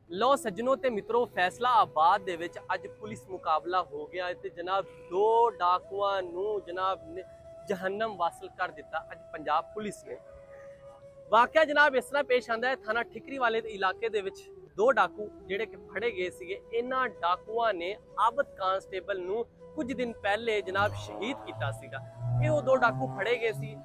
लो सज्जनों ते मित्रों फैसलाबाद दे विच अज पुलिस मुकाबला हो गया ते जनाब दो डाकुआं नूं जनाब ने जहन्नम वासल कर दिता अज पंजाब पुलिस ने। वाकया जनाब इस तरह पेश आंदा है थाना ठिकरी वाले इलाके दे विच दो डाकू जिहड़े कि फड़े गए सीगे। इन्हां डाकुआं ने आबद कांस्टेबल नूं कुछ दिन पहले जनाब शहीद किया सीगा। ये वो दो डाकू फड़े गए सी,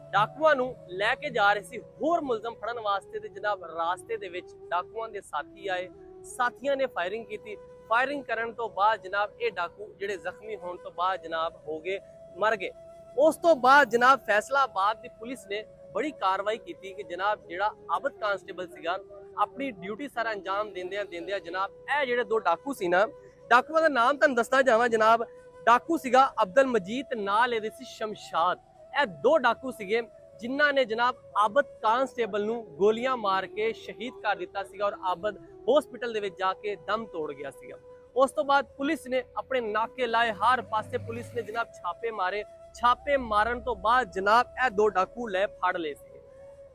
डाकुआं नूं लैके जा रहे सी होर मुलजम फड़न वास्ते ते जनाब रास्ते दे विच डाकुआं दे साथी आए, साथियां ने फायरिंग की। फायरिंग करन तो बाद जनाब ये डाकू जिहड़े जख्मी होने तो बाद जनाब हो गए मर गए। उस तो बाद जनाब फैसलाबाद दी पुलिस ने बड़ी कार्रवाई की कि जनाब जिहड़ा आबद कांस्टेबल सीगा अपनी ड्यूटी सारा अंजाम देंदियां जनाब ए जिहड़े दो डाकू सी ना, डाकुआं दा नाम तुहानूं दसदा जावां जनाब। डाकू सीगा अब्दुल मजीद नाल इहदे सी शमशाद। ਇਹ दो डाकू सीगे जिन्हां ने जनाब आबद कांस्टेबल नूं गोलियां मार के शहीद कर दिता सीगा और आबद हॉस्पिटल दे विच जाके दम तोड़ गया सीगा। उस तो बाद पुलिस ने अपने नाके लाए, हर पासे पुलिस ने जनाब छापे मारे। छापे मारन तो बाद जनाब ए दो डाकू ले फड़ ले सीगे।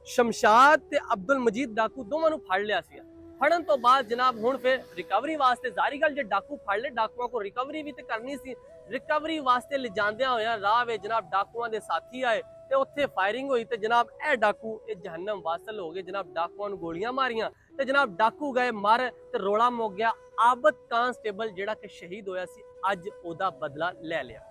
शमशाद ते अब्दुल मजीद डाकू दोवां नूं फड़ लिया सीगा। फड़न तो बाद जनाब हुण फिर रिकवरी वास्ते जारी गल जे डाकू फड़ ले डाकुआं को रिकवरी भी तो करनी सी। रिकवरी वास्ते ले जांदियां होया राह वे जनाब डाकुआं दे साथी आए ते उत्थे फायरिंग हुई ते जनाब ए डाकू ए जहन्नम वासल हो गए। जनाब डाकुआं नूं गोलियां मारियां ते जनाब डाकू गए मर ते रोला मुक गया। आबद कांस्टेबल जिहड़ा कि शहीद होया सी अज ओदा बदला ले लिया।